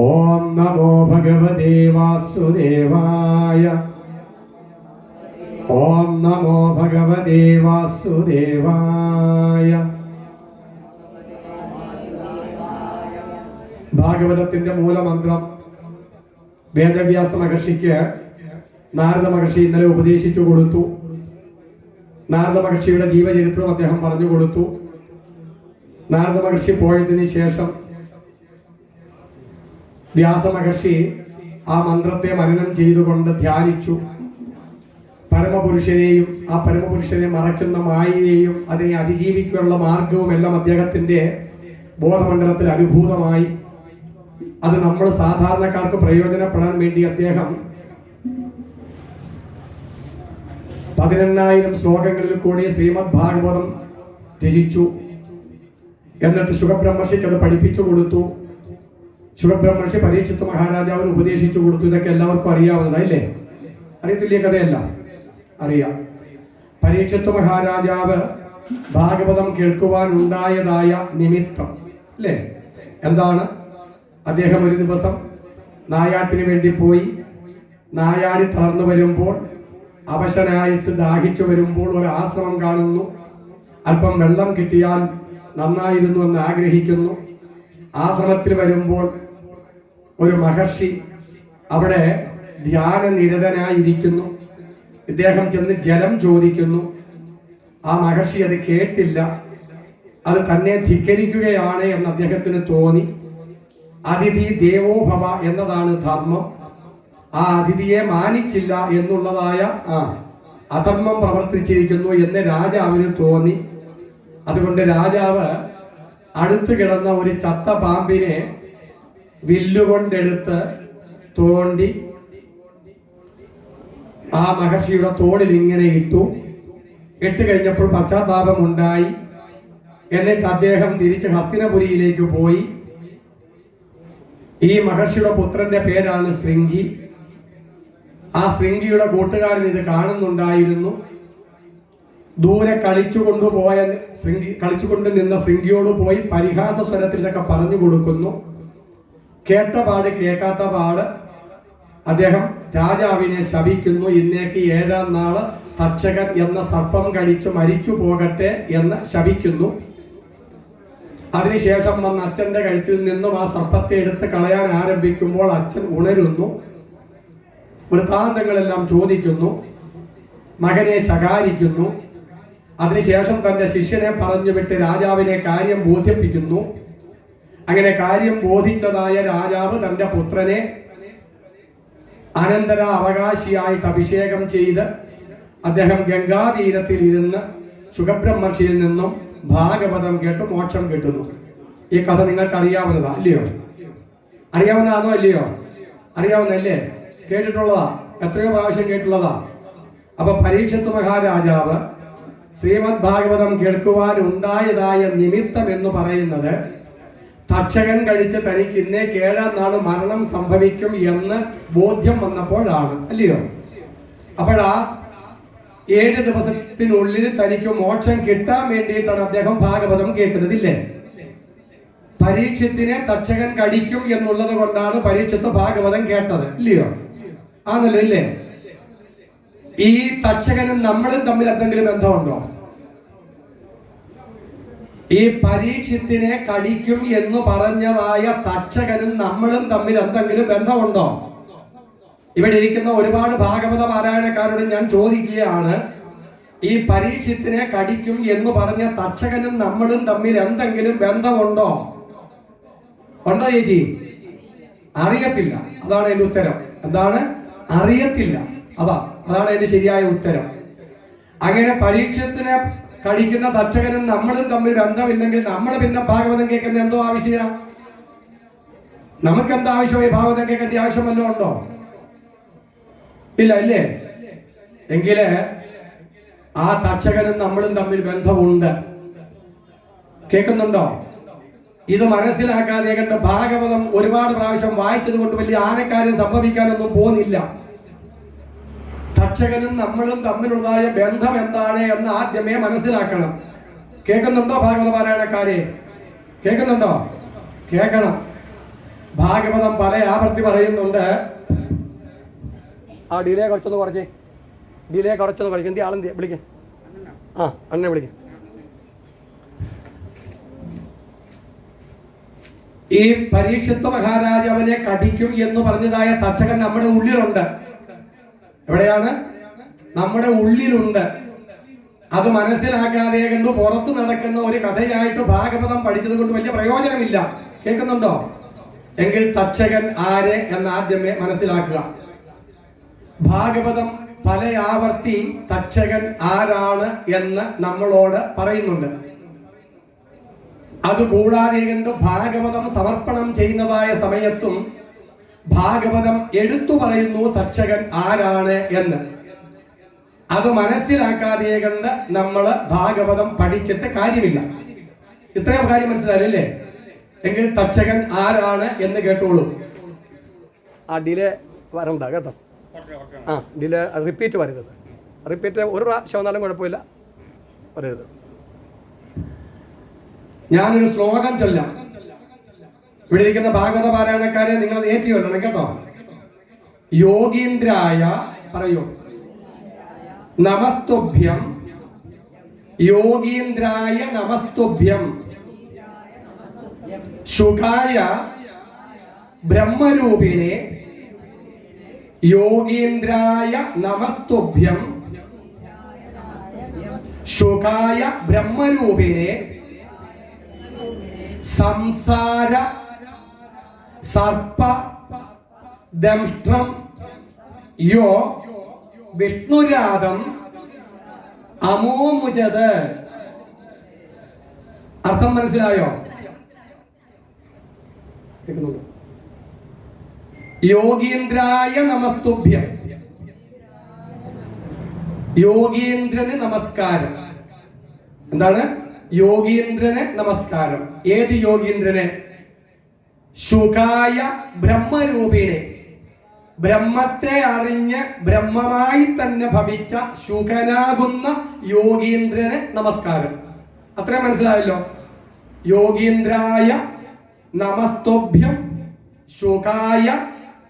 ഓം നമോ ഭഗവതേ വാസുദേവായ. ഓം നമോ ഭഗവതേ വാസുദേവായ. ഭാഗവതത്തിന്റെ മൂലമന്ത്രം വേദവ്യാസ മഹർഷിക്ക് നാരദ മഹർഷി ഇന്നലെ ഉപദേശിച്ചു കൊടുത്തു. നാരദ മഹർഷിയുടെ ജീവചരിത്രം അദ്ദേഹം പറഞ്ഞു കൊടുത്തു. നാരദ മഹർഷി പോയതിന് ശേഷം വ്യാസ മഹർഷി ആ മന്ത്രത്തെ മനനം ചെയ്തുകൊണ്ട് ധ്യാനിച്ചു. പരമപുരുഷനെയും ആ പരമപുരുഷനെ മറയ്ക്കുന്ന മായയെയും അതിനെ അതിജീവിക്കാനുള്ള മാർഗവും എല്ലാം അദ്ദേഹത്തിന്റെ ബോധമണ്ഡലത്തിൽ അനുഭൂതമായി. അത് നമ്മൾ സാധാരണക്കാർക്ക് പ്രയോജനപ്പെടാൻ വേണ്ടി അദ്ദേഹം 18,000 ശ്ലോകങ്ങളിൽ കൂടി ശ്രീമദ് ഭാഗവതം രചിച്ചു. എന്നിട്ട് ശുഖബ്രഹ്മർഷിക്ക് അത് പഠിപ്പിച്ചു കൊടുത്തു. ശുഖബ്രഹ്മർഷി പരീക്ഷിത്ത് മഹാരാജാവിന് ഉപദേശിച്ചു കൊടുത്തു. ഇതൊക്കെ എല്ലാവർക്കും അറിയാവുന്നതല്ലേ? അറിയത്തില്ലേ? കഥയല്ല, അറിയാം. പരീക്ഷിത്ത് മഹാരാജാവ് ഭാഗവതം കേൾക്കുവാൻ ഉണ്ടായതായ നിമിത്തം അല്ലേ എന്താണ്? അദ്ദേഹം ഒരു ദിവസം നായാട്ടിന് വേണ്ടി പോയി. നായാടി തളർന്നു വരുമ്പോൾ, അവശനായിട്ട് ദാഹിച്ചു വരുമ്പോൾ ഒരു ആശ്രമം കാണുന്നു. അല്പം വെള്ളം കിട്ടിയാൽ നന്നായിരുന്നു എന്ന് ആഗ്രഹിക്കുന്നു. ആശ്രമത്തിൽ വരുമ്പോൾ ഒരു മഹർഷി അവിടെ ധ്യാനനിരതനായിരിക്കുന്നു. ഇദ്ദേഹം ചെന്ന് ജലം ചോദിക്കുന്നു. ആ മഹർഷി അത് കേട്ടില്ല. അത് തന്നെ ധിക്കരിക്കുകയാണ് എന്ന് അദ്ദേഹത്തിന് തോന്നി. അതിഥി ദേവോഭവ എന്നതാണ് ധർമ്മം. ആ അതിഥിയെ മാനിച്ചില്ല എന്നുള്ളതായ അധർമ്മം പ്രവർത്തിച്ചിരിക്കുന്നു എന്ന് രാജാവിന് തോന്നി. അതുകൊണ്ട് രാജാവ് അടുത്തു കിടന്ന ഒരു ചത്ത പാമ്പിനെ വില്ലുകൊണ്ടെടുത്ത് തോണ്ടി ആ മഹർഷിയുടെ തോളിൽ ഇങ്ങനെ ഇട്ടു. ഇട്ട് കഴിഞ്ഞപ്പോൾ പശ്ചാത്താപമുണ്ടായി. എന്നിട്ട് അദ്ദേഹം തിരിച്ച് ഹസ്തിനപുരിയിലേക്ക് പോയി. ഈ മഹർഷിയുടെ പുത്രന്റെ പേരാണ് ശൃംഗി. ആ ശൃംഗിയുടെ കൂട്ടുകാരൻ ഇത് കാണുന്നുണ്ടായിരുന്നു. ദൂരെ കളിച്ചുകൊണ്ട് നിന്ന ശൃംഗിയോട് പോയി പരിഹാസ സ്വരത്തിലൊക്കെ പറഞ്ഞു കൊടുക്കുന്നു. കേട്ട പാട് കേൾക്കാത്ത പാട് അദ്ദേഹം രാജാവിനെ ശപിക്കുന്നു. ഇന്നേക്ക് 7-ാം നാള് തക്ഷകൻ എന്ന സർപ്പം കടിച്ചു മരിച്ചു പോകട്ടെ എന്ന് ശപിക്കുന്നു. അതിനുശേഷം വന്ന അച്ഛന്റെ കഴുത്തിൽ നിന്നും ആ സർപ്പത്തെ എടുത്ത് കളയാൻ ആരംഭിക്കുമ്പോൾ അച്ഛൻ ഉണരുന്നു. വൃത്താന്തങ്ങളെല്ലാം ചോദിക്കുന്നു. മകനെ ശകാരിക്കുന്നു. അതിനുശേഷം തന്റെ ശിഷ്യനെ പറഞ്ഞു വിട്ട് രാജാവിനെ കാര്യം ബോധിപ്പിക്കുന്നു. അങ്ങനെ കാര്യം ബോധിച്ചതായ രാജാവ് തന്റെ പുത്രനെ അനന്തര അവകാശിയായിട്ട് അഭിഷേകം ചെയ്ത് അദ്ദേഹം ഗംഗാതീരത്തിൽ ഇരുന്ന് ശുഖബ്രഹ്മർഷിയിൽ നിന്നും ഭാഗവതം കേട്ട് മോക്ഷം കിട്ടുന്നു. ഈ കഥ നിങ്ങൾക്ക് അറിയാവുന്നതാ അല്ലയോ? അറിയാവുന്നതാണോ അല്ലയോ? അറിയാവുന്നല്ലേ? കേട്ടിട്ടുള്ളതാ? എത്രയോ പ്രാവശ്യം കേട്ടുള്ളതാ. അപ്പൊ പരീക്ഷിത്ത് മഹാരാജാവ് ശ്രീമദ് ഭാഗവതം കേൾക്കുവാൻ ഉണ്ടായതായ നിമിത്തം എന്ന് പറയുന്നത് തക്ഷകൻ കഴിച്ച് തനിക്ക് ഇന്നേക്ക് 7-ാം നാള് മരണം സംഭവിക്കും എന്ന് ബോധ്യം വന്നപ്പോഴാണ് അല്ലയോ? അപ്പോഴാ 7 ദിവസത്തിനുള്ളിൽ തനിക്ക് മോക്ഷം കിട്ടാൻ വേണ്ടിയിട്ടാണ് അദ്ദേഹം ഭാഗവതം കേൾക്കുന്നത് ഇല്ലേ? പരീക്ഷത്തിനെ തക്ഷകൻ കടിക്കും എന്നുള്ളത് കൊണ്ടാണ് പരീക്ഷത്ത് ഭാഗവതം കേട്ടത് ഇല്ലയോ? ആണല്ലോ ഇല്ലേ? ഈ തക്ഷകനും നമ്മളും തമ്മിൽ എന്തെങ്കിലും ബന്ധമുണ്ടോ? ഈ പരീക്ഷത്തിനെ കടിക്കും എന്ന് പറഞ്ഞതായ തക്ഷകനും നമ്മളും തമ്മിൽ എന്തെങ്കിലും ബന്ധമുണ്ടോ? ഇവിടെ ഇരിക്കുന്ന ഒരുപാട് ഭാഗവത പാരായണക്കാരോട് ഞാൻ ചോദിക്കുകയാണ്, ഈ പരീക്ഷത്തിനെ കടിക്കും എന്ന് പറഞ്ഞ തക്ഷകനും നമ്മളും തമ്മിൽ എന്തെങ്കിലും ബന്ധമുണ്ടോ? ഉണ്ടോ ചേച്ചി? അറിയത്തില്ല. അതാണ് എന്റെ ഉത്തരം. എന്താണ്? അറിയത്തില്ല. അതാണ് എന്റെ ശരിയായ ഉത്തരം. അങ്ങനെ പരീക്ഷത്തിനെ കടിക്കുന്ന തക്ഷകനും നമ്മളും തമ്മിൽ ബന്ധമില്ലെങ്കിൽ നമ്മൾ പിന്നെ ഭാഗവതം കേൾക്കുന്ന എന്തോ ആവശ്യമാണ്? നമുക്ക് എന്താ ആവശ്യമായി? ഭാഗവതം കേൾക്കേണ്ട ആവശ്യം വല്ലതും ഉണ്ടോ? ഇല്ല അല്ലേ? എങ്കില് ആ തക്ഷകനും നമ്മളും തമ്മിൽ ബന്ധമുണ്ട്. കേൾക്കുന്നുണ്ടോ? ഇത് മനസ്സിലാക്കാതെ കണ്ട് ഭാഗവതം ഒരുപാട് പ്രാവശ്യം വായിച്ചത് കൊണ്ട് വലിയ ആനക്കാര്യം സംഭവിക്കാനൊന്നും പോകുന്നില്ല. തക്ഷകനും നമ്മളും തമ്മിലുള്ളതായ ബന്ധം എന്താണ് എന്ന് ആദ്യമേ മനസ്സിലാക്കണം. കേൾക്കുന്നുണ്ടോ ഭാഗവത പാരായണക്കാരെ? കേൾക്കുന്നുണ്ടോ? കേൾക്കണം. ഭാഗവതം പല ആവർത്തി പറയുന്നുണ്ട്. ആ ഡിലേ കുറച്ചൊന്ന് കുറച്ച് എന്തി ആളെന്തി വിളിക്ക. ആ അണ്ണനെ വിളിക്ക. ഈ പരീക്ഷിത്ത് മഹാരാജ് അവനെ കടിക്കും എന്ന് പറഞ്ഞതായ തക്ഷകൻ നമ്മുടെ ഉള്ളിലുണ്ട്. എവിടെയാണ്? നമ്മുടെ ഉള്ളിലുണ്ട്. അത് മനസ്സിലാക്കാതെ കണ്ടു പുറത്തു നടക്കുന്ന ഒരു കഥയായിട്ട് ഭാഗവതം പഠിച്ചത് കൊണ്ട് വലിയ പ്രയോജനമില്ല. കേൾക്കുന്നുണ്ടോ? എങ്കിൽ തക്ഷകൻ ആര് എന്ന് ആദ്യമേ മനസ്സിലാക്കുക. ഭാഗവതം പല ആവർത്തി തക്ഷകൻ ആരാണ് എന്ന് നമ്മളോട് പറയുന്നുണ്ട്. അതുകൂടാതെ കണ്ട് ഭാഗവതം സമർപ്പണം ചെയ്യുന്നതായ സമയത്തും ഭാഗവതം എടുത്തു പറയുന്നു തക്ഷകൻ ആരാണ് എന്ന്. അത് മനസ്സിലാക്കാതെ കണ്ട് നമ്മൾ ഭാഗവതം പഠിച്ചിട്ട് കാര്യമില്ല. ഇത്രയും കാര്യം മനസ്സിലായില്ലേ? എങ്കിൽ തക്ഷകൻ ആരാണ് എന്ന് കേട്ടോളൂ. ആ ഡിലേ വരണ്ട കേട്ടോ. ആ ഡിലേ റിപ്പീറ്റ് വരരുത്. റിപ്പീറ്റ് ഒരു പ്രാവശ്യം വന്നാലും കുഴപ്പമില്ല, വരരുത്. ഞാനൊരു ശ്ലോകം ചൊല്ലാം. ഇവിടെ ഇരിക്കുന്ന ഭാഗവത പാരായണക്കാരെ നിങ്ങൾ ഏറ്റുകൊള്ളണം കേട്ടോ. യോഗീന്ദ്രായ പറയൂ. നമസ്തുഭ്യം. യോഗീന്ദ്രായ നമസ്തുഭ്യം. ശുകായ ബ്രഹ്മരൂപിണേ. യോഗീന്ദ്രായ നമസ്തുഭ്യം. ശുകായ ബ്രഹ്മരൂപിണേ. സംസാര സർപ്പ ദംഷ്ട്രം യോ വിഷ്ണുരാധം അമോമുചത്. അർത്ഥം മനസ്സിലായോ? യോഗീന്ദ്രായ നമസ്തുഭ്യം. യോഗീന്ദ്രന് നമസ്കാരം. എന്താണ്? യോഗീന്ദ്രന് നമസ്കാരം. ഏത് യോഗീന്ദ്രന്? ശുകായ ബ്രഹ്മരൂപിണി. ബ്രഹ്മത്തെ അറിഞ്ഞ് ബ്രഹ്മമായി തന്നെ ഭവിച്ച ശുകനാകുന്ന യോഗീന്ദ്രന് നമസ്കാരം. അത്രയും മനസ്സിലായല്ലോ. യോഗീന്ദ്രായ നമസ്തുഭ്യം. ശുകായ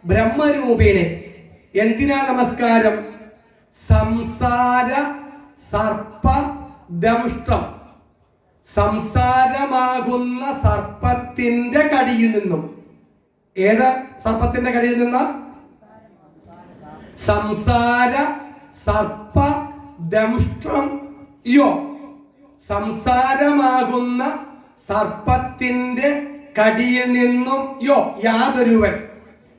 ബ്രഹ്മരൂപിണി. എന്തിനാ നമസ്കാരം? സംസാര സർപ്പ ദംഷ്ട്രം. സംസാരമാകുന്ന സർപ്പത്തിന്റെ കടിയിൽ നിന്നും. ഏത് സർപ്പത്തിന്റെ കടിയിൽ നിന്ന്? സംസാര സർപ്പ ദംഷ്ട്രം യോ. സംസാരമാകുന്ന സർപ്പത്തിന്റെ കടിയിൽ നിന്നും യോ യാതൊരുവൻ.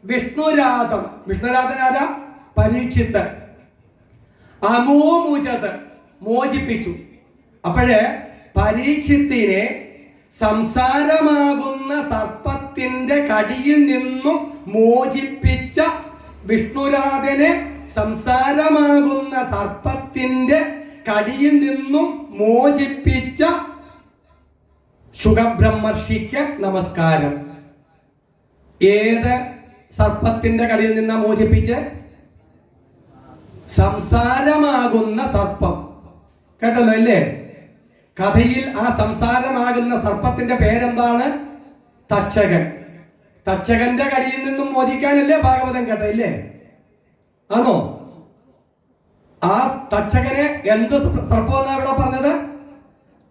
വിഷ്ണുരാധം. വിഷ്ണുരാധൻ ആരാ? പരീക്ഷിത്ത്. അമോമുചത് മോചിപ്പിച്ചു. അപ്പോഴേ പരീക്ഷിത്തിനെ സംസാരമാകുന്ന സർപ്പത്തിന്റെ കടിയിൽ നിന്നും മോചിപ്പിച്ച വിഷ്ണുരാധനെ സംസാരമാകുന്ന സർപ്പത്തിന്റെ കടിയിൽ നിന്നും മോചിപ്പിച്ച ശുകബ്രഹ്മർഷിക്ക് നമസ്കാരം. ഏത് സർപ്പത്തിന്റെ കടിയിൽ നിന്നാ മോചിപ്പിച്ച്? സംസാരമാകുന്ന സർപ്പം. കേട്ടല്ലോ അല്ലേ? കഥയിൽ ആ സംസാരമാകുന്ന സർപ്പത്തിന്റെ പേരെന്താണ്? തക്ഷകൻ. തക്ഷകന്റെ കടിയിൽ നിന്നും മോചിക്കാനല്ലേ ഭാഗവതം കേട്ടില്ലേ? ആണോ? ആ തക്ഷകനെ എന്ത് സർപ്പം എന്നാ ഇവിടെ പറഞ്ഞത്?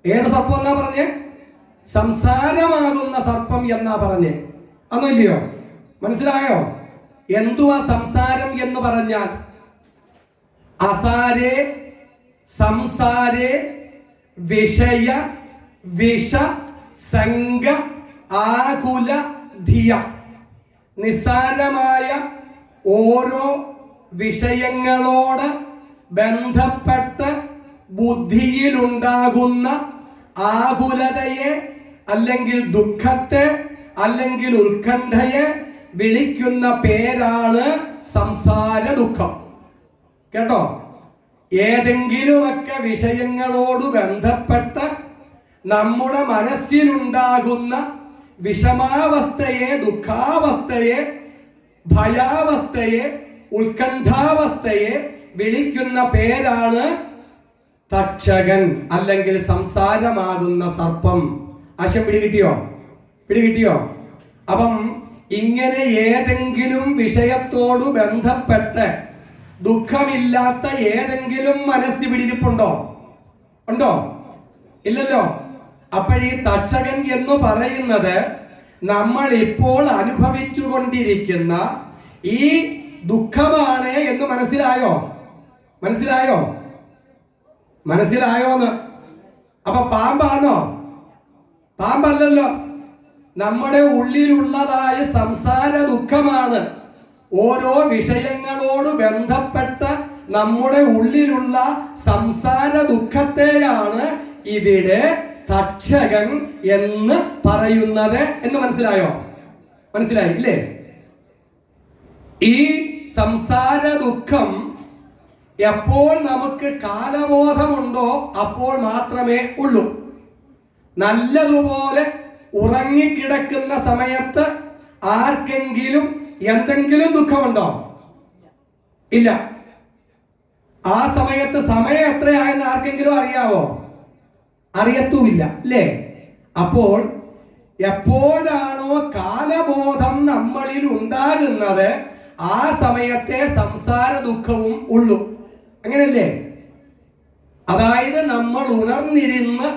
ഏത് സർപ്പം എന്നാ പറഞ്ഞേ? സംസാരമാകുന്ന സർപ്പം എന്നാ പറഞ്ഞേ. അന്നോ ഇല്ലയോ? മനസ്സിലായോ? എന്തുവാ സംസാരം എന്ന് പറഞ്ഞാൽ? അസാരേ സംസാരേ വിഷയ വിഷ സംഗ ആകുല ധിയ. നിസ്സാരമായ ഓരോ വിഷയങ്ങളോട് ബന്ധപ്പെട്ട് ബുദ്ധിയിലുണ്ടാകുന്ന ആകുലതയെ അല്ലെങ്കിൽ ദുഃഖത്തെ അല്ലെങ്കിൽ ഉത്കണ്ഠയെ വിളിക്കുന്ന പേരാണ് സംസാര ദുഃഖം. കേട്ടോ? ഏതെങ്കിലുമൊക്കെ വിഷയങ്ങളോട് ബന്ധപ്പെട്ട് നമ്മുടെ മനസ്സിലുണ്ടാകുന്ന വിഷമാവസ്ഥയെ, ദുഃഖാവസ്ഥയെ, ഭയാവസ്ഥയെ, ഉത്കണ്ഠാവസ്ഥയെ വിളിക്കുന്ന പേരാണ് തക്ഷകൻ അല്ലെങ്കിൽ സംസാരമാകുന്ന സർപ്പം. ആശയം പിടികിട്ടിയോ? അപ്പം ഇങ്ങനെ ഏതെങ്കിലും വിഷയത്തോട് ബന്ധപ്പെട്ട് ദുഃഖമില്ലാത്ത ഏതെങ്കിലും മനസ്സ് പിടിയിരിപ്പുണ്ടോ? ഉണ്ടോ? ഇല്ലല്ലോ. അപ്പോഴീ തക്ഷകൻ എന്ന് പറയുന്നത് നമ്മൾ ഇപ്പോൾ അനുഭവിച്ചു കൊണ്ടിരിക്കുന്ന ഈ ദുഃഖമാണ് എന്ന് മനസ്സിലായോ? മനസ്സിലായോ? മനസ്സിലായോന്ന്? അപ്പൊ പാമ്പാണോ? പാമ്പല്ലല്ലോ. നമ്മുടെ ഉള്ളിലുള്ളതായ സംസാര ദുഃഖമാണ്. ഓരോ വിഷയങ്ങളോട് ബന്ധപ്പെട്ട നമ്മുടെ ഉള്ളിലുള്ള സംസാര ദുഃഖത്തെയാണ് ഇവിടെ തക്ഷകൻ എന്ന് പറയുന്നത് എന്ന് മനസ്സിലായോ? മനസ്സിലായി ഇല്ലേ? ഈ സംസാര ദുഃഖം എപ്പോൾ നമുക്ക് കാലബോധമുണ്ടോ അപ്പോൾ മാത്രമേ ഉള്ളൂ. നല്ലതുപോലെ ഉറങ്ങിക്കിടക്കുന്ന സമയത്ത് ആർക്കെങ്കിലും എന്തെങ്കിലും ദുഃഖമുണ്ടോ? ഇല്ല. ആ സമയത്ത് സമയം എത്രയായെന്ന് ആർക്കെങ്കിലും അറിയാവോ? അറിയത്തുമില്ല അല്ലേ? അപ്പോൾ എപ്പോഴാണോ കാലബോധം നമ്മളിൽ ഉണ്ടാകുന്നത് ആ സമയത്തെ സംസാര ദുഃഖവും ഉള്ളൂ. അങ്ങനല്ലേ? അതായത് നമ്മൾ ഉണർന്നിരുന്ന്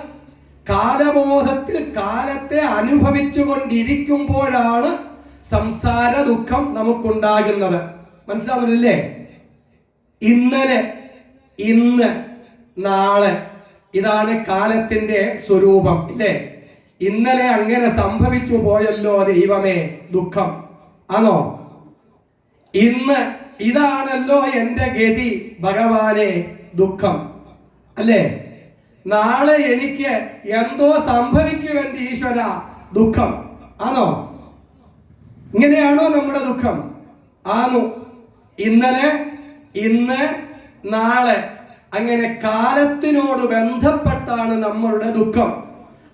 കാലബോധത്തിൽ കാലത്തെ അനുഭവിച്ചു കൊണ്ടിരിക്കുമ്പോഴാണ് സംസാര ദുഃഖം നമുക്കുണ്ടാകുന്നത്. മനസ്സിലാവുന്നില്ലേ? ഇന്നലെ, ഇന്ന്, നാളെ, ഇതാണ് കാലത്തിന്റെ സ്വരൂപം ഇല്ലേ? ഇന്നലെ അങ്ങനെ സംഭവിച്ചു പോയല്ലോ ദൈവമേ, ദുഃഖം ആണോ? ഇന്ന് ഇതാണല്ലോ എൻ്റെ ഗതി ഭഗവാനെ, ദുഃഖം അല്ലേ? നാളെ എനിക്ക് എന്തോ സംഭവിക്കുമെന്റെ ഈശ്വര, ദുഃഖം ആണോ? ഇങ്ങനെയാണോ നമ്മുടെ ദുഃഖം? ആണോ? ഇന്നലെ, ഇന്ന്, നാളെ, അങ്ങനെ കാലത്തിനോട് ബന്ധപ്പെട്ടാണ് നമ്മളുടെ ദുഃഖം.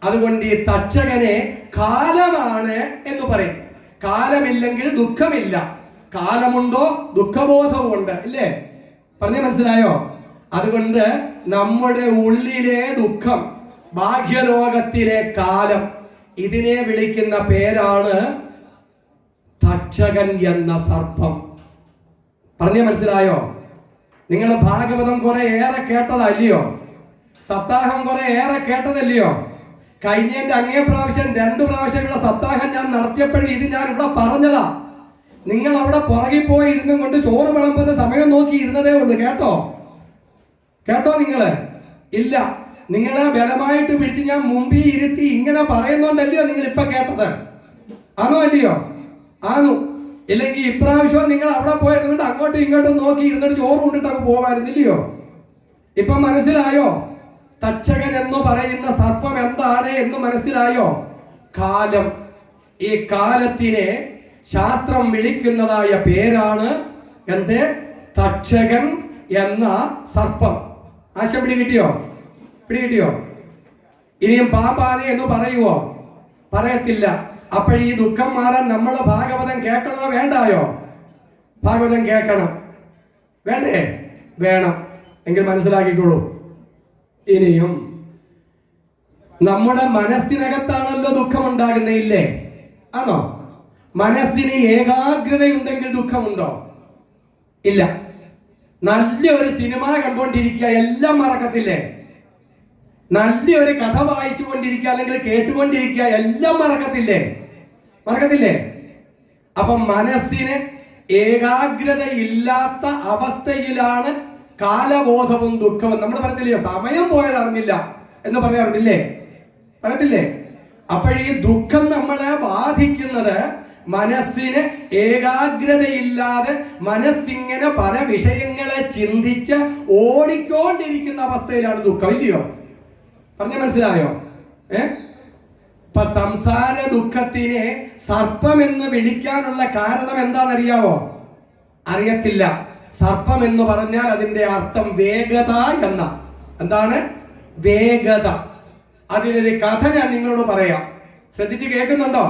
അതുകൊണ്ട് ഈ തക്ഷകനെ കാലമാണ് എന്ന് പറയും. കാലമില്ലെങ്കിൽ ദുഃഖമില്ല. കാലമുണ്ടോ ദുഃഖബോധവും ഉണ്ട് ഇല്ലേ? പറഞ്ഞ മനസ്സിലായോ? അതുകൊണ്ട് നമ്മുടെ ഉള്ളിലെ ദുഃഖം, ബാഹ്യലോകത്തിലെ കാലം, ഇതിനെ വിളിക്കുന്ന പേരാണ് തക്ഷകൻ എന്ന സർപ്പം. പറഞ്ഞ മനസ്സിലായോ? നിങ്ങൾ ഭാഗവതം കുറെ ഏറെ കേട്ടതല്ലയോ? സപ്താഹം കുറെ ഏറെ കേട്ടതല്ലയോ? കഴിഞ്ഞതിന്റെ അങ്ങേ പ്രാവശ്യം 2 പ്രാവശ്യം ഇവിടെ സപ്താഹം ഞാൻ നടത്തിയപ്പോഴും ഇത് ഞാൻ ഇവിടെ പറഞ്ഞതാ. നിങ്ങൾ അവിടെ പുറകിൽ പോയി ഇരുന്നും കൊണ്ട് ചോറ് വിളമ്പുന്ന സമയം നോക്കി ഇരുന്നതേ ഉള്ളൂ. കേട്ടോ? കേട്ടോ നിങ്ങള്? ഇല്ല. നിങ്ങളെ ബലമായിട്ട് പിടിച്ച് ഞാൻ മുമ്പിൽ ഇരുത്തി ഇങ്ങനെ പറയുന്നോണ്ടല്ലയോ നിങ്ങൾ ഇപ്പൊ കേട്ടത്? ആണോ അല്ലയോ? ആണു. ഇല്ലെങ്കിൽ ഇപ്രാവശ്യം നിങ്ങൾ അവിടെ പോയിരുന്നുകൊണ്ട് അങ്ങോട്ടും ഇങ്ങോട്ടും നോക്കി ഇരുന്നിട്ട് ചോറ് കൊണ്ടിട്ട് അങ്ങ് പോകാമായിരുന്നില്ലയോ? ഇപ്പൊ മനസ്സിലായോ? തക്ഷകൻ എന്ന് പറയുന്ന സർപ്പം എന്താണ് എന്ന് മനസ്സിലായോ? കാലം. ഈ കാലത്തിനെ ശാസ്ത്രം വിളിക്കുന്നതായ പേരാണ് എന്ത്? തക്ഷകൻ എന്ന സർപ്പം. ആശയം പിടികിട്ടിയോ? പിടികിട്ടിയോ? ഇനിയും പാമ്പാനെ എന്ന് പറയുവോ? പറയത്തില്ല. അപ്പോഴീ ദുഃഖം മാറാൻ നമ്മൾ ഭാഗവതം കേൾക്കണോ വേണ്ടായോ? ഭാഗവതം കേൾക്കണം. വേണ്ടേ? വേണം. എങ്കിൽ മനസ്സിലാക്കിക്കോളൂ. ഇനിയും നമ്മുടെ മനസ്സിനകത്താണല്ലോ ദുഃഖം ഉണ്ടാകുന്നില്ലേ? ആണോ? മനസ്സിന് ഏകാഗ്രതയുണ്ടെങ്കിൽ ദുഃഖമുണ്ടോ? ഇല്ല. നല്ലൊരു സിനിമ കണ്ടുകൊണ്ടിരിക്കുക, എല്ലാം മറക്കത്തില്ലേ? നല്ലൊരു കഥ വായിച്ചു കൊണ്ടിരിക്കുക അല്ലെങ്കിൽ കേട്ടുകൊണ്ടിരിക്കുക, എല്ലാം മറക്കത്തില്ലേ? മറക്കത്തില്ലേ? അപ്പം മനസ്സിന് ഏകാഗ്രതയില്ലാത്ത അവസ്ഥയിലാണ് കാലബോധവും ദുഃഖവും. നമ്മൾ പറഞ്ഞില്ലേ സമയം പോയത് അറിഞ്ഞില്ല എന്ന് പറയാറുണ്ടില്ലേ? പറയത്തില്ലേ? അപ്പോഴീ ദുഃഖം നമ്മളെ ബാധിക്കുന്നത് മനസ്സിന് ഏകാഗ്രതയില്ലാതെ മനസ്സിങ്ങനെ പല വിഷയങ്ങളെ ചിന്തിച്ച് ഓടിക്കൊണ്ടിരിക്കുന്ന അവസ്ഥയിലാണ് ദുഃഖം. ഇല്ലയോ? പറഞ്ഞ മനസ്സിലായോ? ഇപ്പൊ സംസാര ദുഃഖത്തിനെ സർപ്പം എന്ന് വിളിക്കാനുള്ള കാരണം എന്താണെന്നറിയാവോ? അറിയത്തില്ല. സർപ്പം എന്ന് പറഞ്ഞാൽ അതിന്റെ അർത്ഥം വേഗത എന്ന. എന്താണ് വേഗത? അതിനൊരു കഥ ഞാൻ നിങ്ങളോട് പറയാം. ശ്രദ്ധിച്ച് കേൾക്കുന്നുണ്ടോ?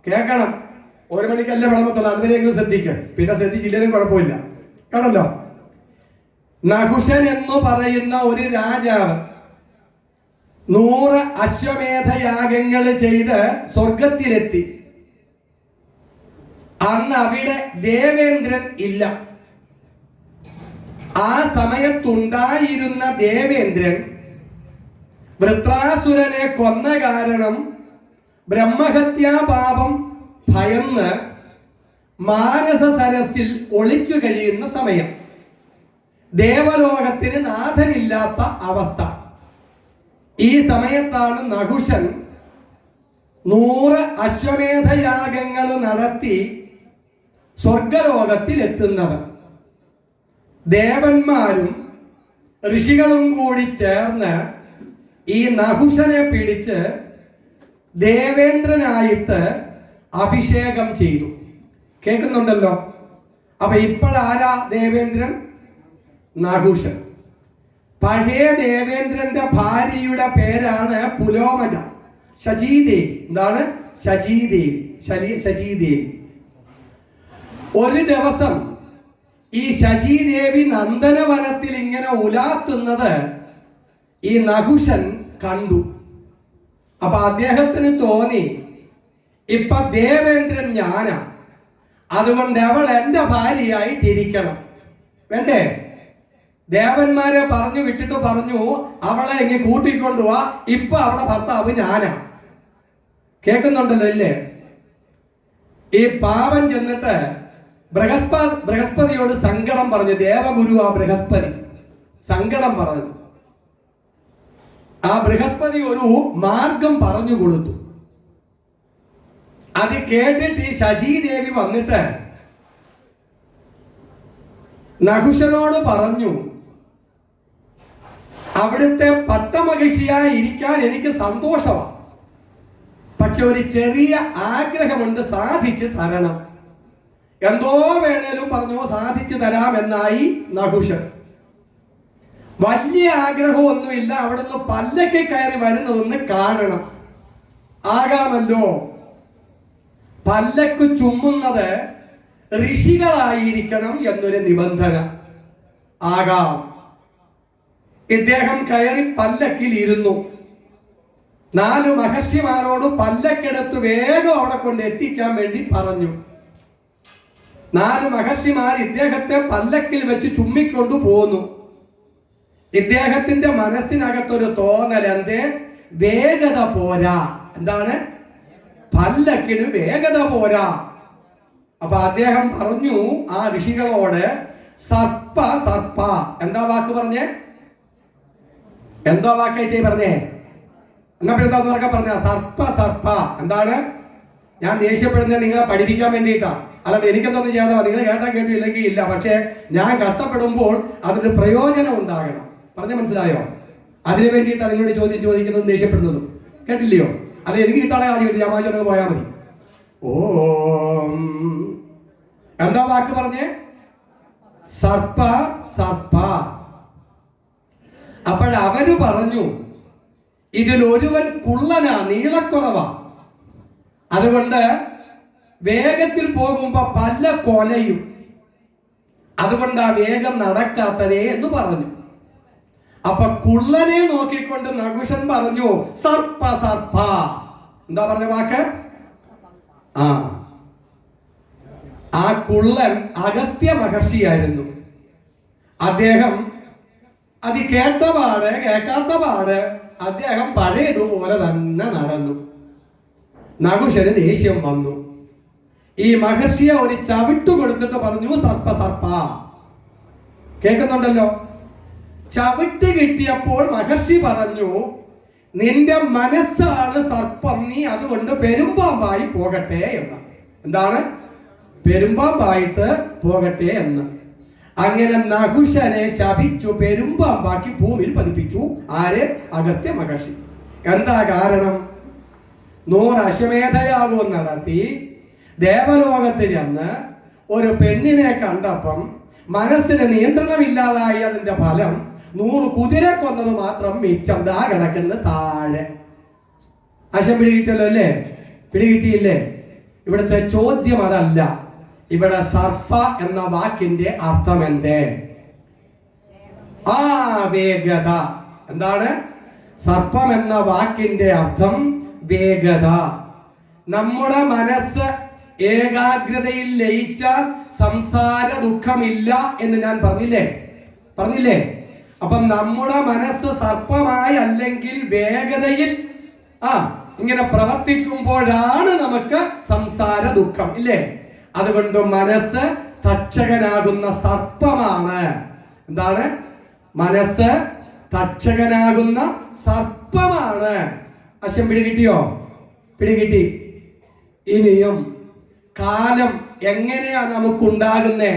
കേൾക്കണം. 1 മണിക്കല്ലേ വിളമ്പത്തുള്ളൂ, അതുവരെയെങ്കിലും ശ്രദ്ധിക്കുക. പിന്നെ ശ്രദ്ധിച്ചില്ലെങ്കിലും കുഴപ്പമില്ല. കേട്ടല്ലോ? നഹുഷൻ എന്ന് പറയുന്ന ഒരു രാജാവ് 100 അശ്വമേധ യാഗങ്ങൾ ചെയ്ത് സ്വർഗത്തിലെത്തി. അന്ന് അവിടെ ദേവേന്ദ്രൻ ഇല്ല. ആ സമയത്തുണ്ടായിരുന്ന ദേവേന്ദ്രൻ വൃത്രാസുരനെ കൊന്ന കാരണം ബ്രഹ്മഹത്യാപാപം ഭയന്ന് മാനസ സരസിൽ ഒളിച്ചു കഴിയുന്ന സമയം. ദേവലോകത്തിന് നാഥനില്ലാത്ത അവസ്ഥ. ഈ സമയത്താണ് നഹുഷൻ 100 അശ്വമേധയാഗങ്ങൾ നടത്തി സ്വർഗലോകത്തിൽ എത്തുന്നത്. ദേവന്മാരും ഋഷികളും കൂടി ചേർന്ന് ഈ നഹുഷനെ പിടിച്ച് ദേവേന്ദ്രനായിട്ട് അഭിഷേകം ചെയ്തു. കേൾക്കുന്നുണ്ടല്ലോ? അപ്പൊ ഇപ്പോഴാരാ ദേവേന്ദ്രൻ? നഹുഷൻ. പഴയ ദേവേന്ദ്രന്റെ ഭാര്യയുടെ പേരാണ് പുലോമജ, ശചീദേവി. എന്താണ്? ശചീദേവി. ശചീദേവി. ഒരു ദിവസം ഈ ശചീദേവി നന്ദനവനത്തിൽ ഇങ്ങനെ ഉലാത്തുന്നത് ഈ നഹുഷൻ കണ്ടു. അപ്പൊ അദ്ദേഹത്തിന് തോന്നി, ഇപ്പൊ ദേവേന്ദ്രൻ ഞാനാ, അതുകൊണ്ട് അവൾ എന്റെ ഭാര്യയായിട്ടിരിക്കണം. വേണ്ടേ? ദേവന്മാരെ പറഞ്ഞു വിട്ടിട്ട് പറഞ്ഞു, അവളെ ഇങ്ങനെ കൂട്ടിക്കൊണ്ടുപോവാ, ഇപ്പൊ അവളെ ഭർത്താവ് ഞാനാ. കേൾക്കുന്നുണ്ടല്ലോ ഇല്ലേ? ഈ പാവൻ ചെന്നിട്ട് ബൃഹസ്പതിയോട് സങ്കടം പറഞ്ഞു. ദേവഗുരു ആ ബൃഹസ്പതി സങ്കടം പറഞ്ഞു. ആ ബൃഹസ്പതി ഒരു മാർഗം പറഞ്ഞു കൊടുത്തു. അത് കേട്ടിട്ട് ഈ ശചീദേവി വന്നിട്ട് നഹുഷനോട് പറഞ്ഞു, അവിടുത്തെ പട്ടമഹിഷിയായി ഇരിക്കാൻ എനിക്ക് സന്തോഷമാണ്, പക്ഷെ ഒരു ചെറിയ ആഗ്രഹമുണ്ട്, സാധിച്ചു തരണം. എന്തോ വേണേലും പറഞ്ഞു സാധിച്ചു തരാമെന്നായി നഹുഷൻ. വലിയ ആഗ്രഹമൊന്നുമില്ല, അവിടുന്ന് പല്ലക്ക് കയറി വരുന്നതൊന്ന് കാണണം. ആകാമല്ലോ. പല്ലക്ക് ചുമ്മുന്നത് ഋഷികളായിരിക്കണം എന്നൊരു നിബന്ധന. ആകാം. ഇദ്ദേഹം കയറി പല്ലക്കിൽ ഇരുന്നു. 4 മഹർഷിമാരോട് പല്ലക്കെടുത്ത് വേഗം അവിടെ കൊണ്ട് എത്തിക്കാൻ വേണ്ടി പറഞ്ഞു. 4 മഹർഷിമാർ ഇദ്ദേഹത്തെ പല്ലക്കിൽ വെച്ച് ചുമ്മിക്കൊണ്ടു പോന്നു. ഇദ്ദേഹത്തിന്റെ മനസ്സിനകത്തൊരു തോന്നൽ, എന്തേ? വേഗത പോരാ. എന്താണ്? പല്ലക്കിന് വേഗത പോരാ. അപ്പൊ അദ്ദേഹം പറഞ്ഞു ആ ഋഷികളോട്, സർപ്പ സർപ്പ. എന്താ വാക്ക് പറഞ്ഞേ? എന്തോ വാക്കായി പറഞ്ഞേ? എന്നാ പിന്നെ എന്താ പറഞ്ഞ? സർപ്പ സർപ്പ. എന്താണ്? ഞാൻ ദേഷ്യപ്പെടുന്നത് നിങ്ങളെ പഠിപ്പിക്കാൻ വേണ്ടിയിട്ടാ, അല്ലാണ്ട് എനിക്കെന്തോന്ന് ചെയ്യാതെ നിങ്ങൾ കേട്ടാ കേട്ടില്ലെങ്കിൽ ഇല്ല. പക്ഷെ ഞാൻ കഷ്ടപ്പെടുമ്പോൾ അതിന് പ്രയോജനം ഉണ്ടാകണം. പറഞ്ഞ മനസ്സിലായോ? അതിനു വേണ്ടിയിട്ടാണ് നിങ്ങളോട് ചോദ്യം ചോദിക്കുന്നതും ദേഷ്യപ്പെടുന്നതും. കേട്ടില്ലയോ? അത് എനിക്ക് കിട്ടാതെ കാര്യം വേണ്ടി രാമാചരണ പോയാൽ മതി. ഓം. എന്താ വാക്ക് പറഞ്ഞേ? സർപ്പ സർപ്പ. അപ്പോഴവര് പറഞ്ഞു, ഇതിലൊരുവൻ കുള്ളനാ, നീളക്കുറവാ, അതുകൊണ്ട് വേഗത്തിൽ പോകുമ്പോ പല്ല കൊലയും, അതുകൊണ്ടാ വേഗം നടക്കാത്തതേ എന്ന് പറഞ്ഞു. അപ്പൊ കുള്ളനെ നോക്കിക്കൊണ്ട് നഹുഷൻ പറഞ്ഞു, സർപ്പ സർപ്പ. എന്താ പറഞ്ഞ വാക്ക്? ആ കുള്ളൻ അഗസ്ത്യ മഹർഷിയായിരുന്നു. അദ്ദേഹം അത് കേട്ടപാട് കേൾക്കാത്ത പാട് അദ്ദേഹം പഴയതുപോലെ തന്നെ നടന്നു. നഹുഷന് ദേഷ്യം വന്നു. ഈ മഹർഷിയെ ഒരു ചവിട്ട് കൊടുത്തിട്ട് പറഞ്ഞു, സർപ്പ സർപ്പ. കേൾക്കുന്നുണ്ടല്ലോ? ചവിട്ട് കിട്ടിയപ്പോൾ മഹർഷി പറഞ്ഞു, നിന്റെ മനസ്സാണ് സർപ്പം, നീ അതുകൊണ്ട് പെരുമ്പാമ്പായി പോകട്ടെ എന്ന്. എന്താണ്? പെരുമ്പാമ്പായിട്ട് പോകട്ടെ എന്ന്. അങ്ങനെ നഹുഷനെ ശപിച്ചു, പെരുമ്പാമ്പാക്കി ഭൂമിയിൽ പതിപ്പിച്ചു. ആര്? അഗസ്ത്യ മഹർഷി. എന്താ കാരണം? 100 അശ്വമേധയാഗവും നടത്തി ദേവലോകത്തിൽ ചെന്ന് ഒരു പെണ്ണിനെ കണ്ടപ്പം മനസ്സിന് നിയന്ത്രണമില്ലാതായി. അതിന്റെ ഫലം 100 കുതിരെ കൊന്നത് മാത്രം മിച്ചം. ദാ കിടക്കുന്ന താഴെ. അശം പിടികിട്ടല്ലോ അല്ലേ? പിടികിട്ടിയില്ലേ? ഇവിടുത്തെ ചോദ്യം അതല്ല. ഇവിടെ സർപ്പ എന്ന വാക്കിന്റെ അർത്ഥം എന്തേ? വേഗത. എന്താണ്? സർപ്പം എന്ന വാക്കിന്റെ അർത്ഥം വേഗത. നമ്മുടെ മനസ്സ് ഏകാഗ്രതയിൽ ലയിച്ചാൽ സംസാര ദുഃഖമില്ല എന്ന് ഞാൻ പറഞ്ഞില്ലേ? അപ്പൊ നമ്മുടെ മനസ്സ് സർപ്പമായി അല്ലെങ്കിൽ വേഗതയിൽ ഇങ്ങനെ പ്രവർത്തിക്കുമ്പോഴാണ് നമുക്ക് സംസാര ദുഃഖം ഇല്ലേ? അതുകൊണ്ട് മനസ്സ് തക്ഷകനാകുന്ന സർപ്പമാണ്. എന്താണ്? മനസ്സ് തക്ഷകനാകുന്ന സർപ്പമാണ്. അശ്വം പിടികിട്ടിയോ? പിടികിട്ടി. ഇനിയും കാലം എങ്ങനെയാ നമുക്കുണ്ടാകുന്നേ?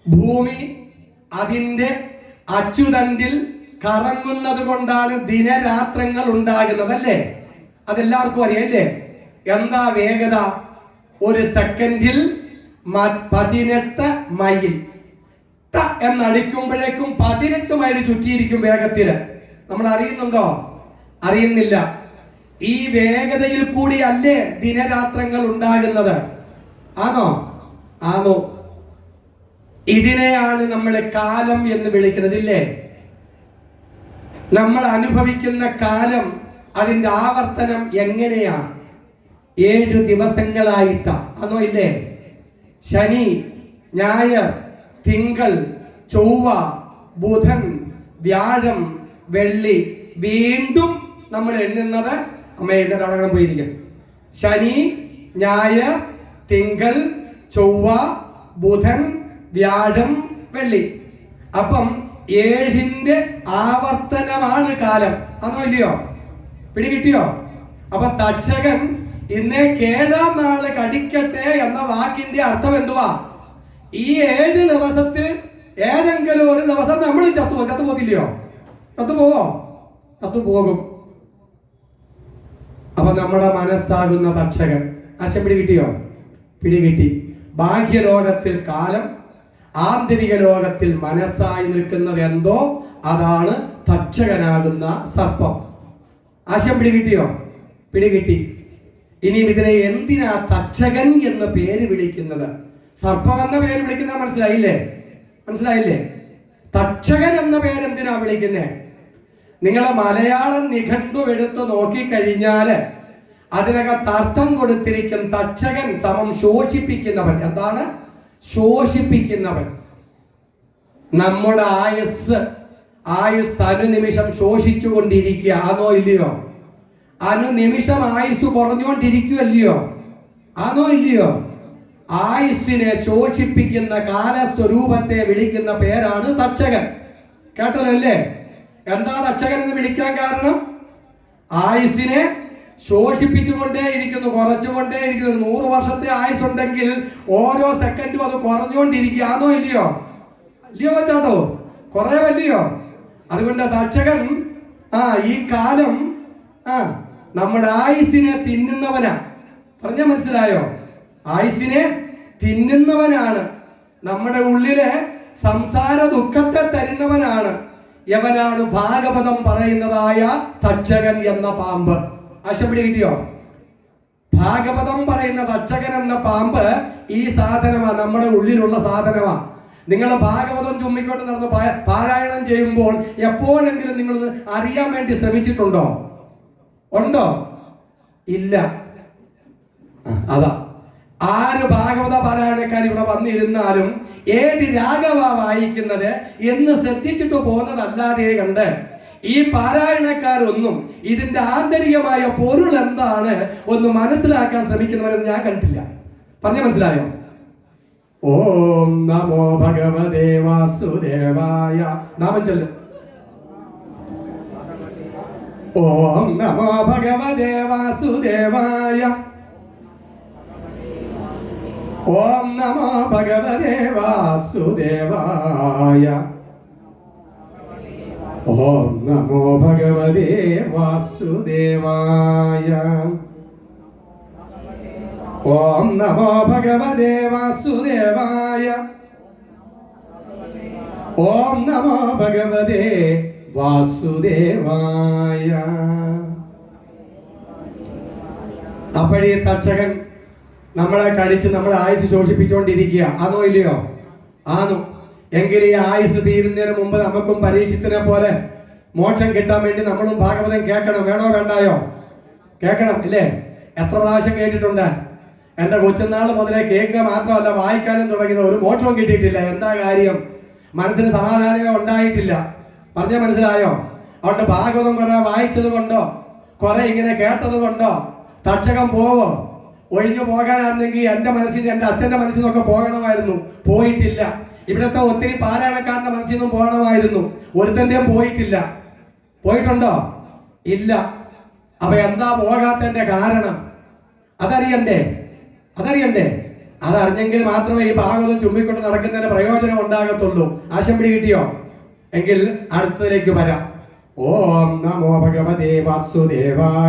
ഭൂമി അതിൻ്റെ അച്ചുതണ്ടിൽ കറങ്ങുന്നത് കൊണ്ടാണ് ദിനരാത്രങ്ങൾ ഉണ്ടാകുന്നത് അല്ലേ? അതെല്ലാവർക്കും അറിയാല്ലേ? എന്താ വേഗത? ഒരു സെക്കൻഡിൽ 18 മൈൽ എന്നടിക്കുമ്പോഴേക്കും 18 മൈൽ ചുറ്റിയിരിക്കും വേഗത്തിൽ. നമ്മൾ അറിയുന്നുണ്ടോ? അറിയുന്നില്ല. ഈ വേഗതയിൽ കൂടി അല്ലേ ദിനരാത്രങ്ങൾ ഉണ്ടാകുന്നത്? ആണോ? ഇതിനെയാണ് നമ്മൾ കാലം എന്ന് വിളിക്കുന്നത് ഇല്ലേ? നമ്മൾ അനുഭവിക്കുന്ന കാലം അതിന്റെ ആവർത്തനം എങ്ങനെയാ? 7 ദിവസങ്ങളായിട്ടാ. ഇല്ലേ? ശനി, ഞായർ, തിങ്കൾ, ചൊവ്വ, ബുധൻ, വ്യാഴം, വെള്ളി. വീണ്ടും നമ്മൾ എണ്ണുന്നത് അമ്മയുടെ പോയിരിക്കും. ശനി, ഞായർ, തിങ്കൾ, ചൊവ്വ, ബുധൻ, വ്യാഴം, വെള്ളി. അപ്പം 7ന്റെ ആവർത്തനമാണ് കാലം. ഇല്ലയോ? പിടികിട്ടിയോ? അപ്പൊ തക്ഷകൻ ഇന്നേ 7-ാം നാള് കടിക്കട്ടെ എന്ന വാക്കിന്റെ അർത്ഥം എന്തുവാ? ഈ 7 ദിവസത്തിൽ ഏതെങ്കിലും ഒരു ദിവസം നമ്മൾ ചത്തുപോകില്ലയോ? ചത്തുപോകും. അപ്പൊ നമ്മുടെ മനസ്സാകുന്ന തക്ഷകൻ. ആശം പിടികിട്ടിയോ? പിടികിട്ടി. ബാഹ്യലോകത്തിൽ കാലം, ആന്തരിക ലോകത്തിൽ മനസ്സായി നിൽക്കുന്നത് എന്തോ അതാണ് തക്ഷകനാകുന്ന സർപ്പം. ആശം പിടികിട്ടിയോ? പിടികിട്ടി. ഇനിയും ഇതിനെ എന്തിനാ തക്ഷകൻ എന്ന് പേര് വിളിക്കുന്നത്? സർപ്പം എന്ന പേര് വിളിക്കുന്ന മനസ്സിലായില്ലേ? തക്ഷകൻ എന്ന പേര് എന്തിനാ വിളിക്കുന്നേ? നിങ്ങളെ മലയാളം നിഘണ്ടു എടുത്ത് നോക്കിക്കഴിഞ്ഞാല് അതിനകത്ത് അർത്ഥം കൊടുത്തിരിക്കും. തക്ഷകൻ സമം ശോഷിപ്പിക്കുന്നവൻ. എന്താണ്? ശോഷിപ്പിക്കുന്നവൻ. നമ്മുടെ ആയുസ് അനുനിമിഷം ശോഷിച്ചു കൊണ്ടിരിക്കുക. ഇല്ലയോ? അനുനിമിഷം ആയുസ് കുറഞ്ഞുകൊണ്ടിരിക്കുകയല്ലയോ? ഇല്ലയോ? ആയുസ്സിനെ ശോഷിപ്പിക്കുന്ന കാലസ്വരൂപത്തെ വിളിക്കുന്ന പേരാണ് തക്ഷകൻ. കേട്ടല്ലോ അല്ലേ? എന്താ തക്ഷകൻ എന്ന് വിളിക്കാൻ കാരണം? ആയുസ്സിനെ ശോഷിപ്പിച്ചുകൊണ്ടേയിരിക്കുന്നു, കുറച്ചുകൊണ്ടേയിരിക്കുന്നു. 100 വർഷത്തെ ആയുസ് ഉണ്ടെങ്കിൽ ഓരോ സെക്കൻഡും അത് കുറഞ്ഞുകൊണ്ടിരിക്കുക. ഇല്ലയോ ചാട്ടോ? കുറയവല്ലയോ? അതുകൊണ്ട് തക്ഷകൻ ഈ കാലം നമ്മുടെ ആയുസ്സിനെ തിന്നുന്നവനാ. പറഞ്ഞാ മനസ്സിലായോ? ആയുസ്സിനെ തിന്നുന്നവനാണ്. നമ്മുടെ ഉള്ളിലെ സംസാര ദുഃഖത്തെ തരുന്നവനാണ്. യവനാണ് ഭാഗവതം പറയുന്നതായ തക്ഷകൻ എന്ന പാമ്പ്. ആശപ്പിടി കിട്ടിയോ? ഭാഗവതം പറയുന്ന തക്ഷകൻ എന്ന പാമ്പ് ഈ സാധനമാ, നമ്മുടെ ഉള്ളിലുള്ള സാധനമാ. നിങ്ങൾ ഭാഗവതം ചുമ്മിക്കൊണ്ട് നടന്ന് പാരായണം ചെയ്യുമ്പോൾ എപ്പോഴെങ്കിലും നിങ്ങൾ അറിയാൻ വേണ്ടി ശ്രമിച്ചിട്ടുണ്ടോ? ഉണ്ടോ? ഇല്ല. അതാ, ആര് ഭാഗവത പാരായണക്കാർ ഇവിടെ വന്നിരുന്നാലും ഏത് രാഗവ വായിക്കുന്നത് എന്ന് ശ്രദ്ധിച്ചിട്ട് പോകുന്നതല്ലാതെ കണ്ട് ഈ പാരായണക്കാരൊന്നും ഇതിന്റെ ആന്തരികമായ പൊരുൾ എന്താണ് ഒന്ന് മനസ്സിലാക്കാൻ ശ്രമിക്കുന്നവരെന്ന് ഞാൻ കണ്ടില്ല. പറഞ്ഞ മനസ്സിലായോ? ഓം നമോ ഭഗവതേ വാസുദേവായ. നാമം ചൊല്ല്. ഓം നമോ ഭഗവതേ വാസുദേവായ. ഓം നമോ ഭഗവതേ വാസുദേവായ. ഓം നമോ ഭഗവതേ വാസുദേവായ. ഓം നമോ ഭഗവതേ വാസുദേവായ. ഓം നമോ ഭഗവതേ വാസുദേവായ. അപ്പോഴീ തക്ഷകൻ നമ്മളെ കടിച്ച് നമ്മുടെ ആയുസ് ശോഷിപ്പിച്ചുകൊണ്ടിരിക്കുക. ഇല്ലയോ? എങ്കിൽ ഈ ആയുസ് തീരുന്നതിന് മുമ്പ് നമുക്കും പരീക്ഷത്തിനെ പോലെ മോക്ഷം കിട്ടാൻ വേണ്ടി നമ്മളും ഭാഗവതം കേൾക്കണം. വേണോ വേണ്ടായോ? കേൾക്കണം ഇല്ലേ? എത്ര പ്രാവശ്യം കേട്ടിട്ടുണ്ട്? എന്റെ കൊച്ചുനാൾ മുതലേ കേൾക്കുക മാത്രമല്ല വായിക്കാനും തുടങ്ങിയത്. ഒരു മോക്ഷവും കിട്ടിയിട്ടില്ല. എന്താ കാര്യം? മനസ്സിന് സമാധാനമേ ഉണ്ടായിട്ടില്ല. പറഞ്ഞ മനസ്സിലായോ? അതുകൊണ്ട് ഭാഗവതം കുറെ വായിച്ചത് കൊണ്ടോ കുറെ ഇങ്ങനെ കേട്ടത് കൊണ്ടോ തക്ഷകം പോവോ? ഒഴിഞ്ഞു പോകാനായിരുന്നെങ്കിൽ എൻ്റെ മനസ്സിൽ എൻ്റെ അച്ഛൻ്റെ മനസ്സിൽ നിന്നൊക്കെ പോകണമായിരുന്നു. പോയിട്ടില്ല. ഇവിടുത്തെ ഒത്തിരി പാരായണക്കാരൻ്റെ മനസ്സിൽ നിന്നും പോകണമായിരുന്നു. ഒരുത്തൻ്റെയും പോയിട്ടില്ല. പോയിട്ടുണ്ടോ? ഇല്ല. അപ്പൊ എന്താ പോകാത്തതിന്റെ കാരണം? അതറിയണ്ടേ? അതറിഞ്ഞെങ്കിൽ മാത്രമേ ഈ ഭാഗവതം ചുമ്മിക്കൊണ്ട് നടക്കുന്നതിന് പ്രയോജനം ഉണ്ടാകത്തുള്ളൂ. ആശം പിടി കിട്ടിയോ? എങ്കിൽ അടുത്തതിലേക്ക് വരാം. ഓം നമോ ഭഗവതേ വാസുദേവായ.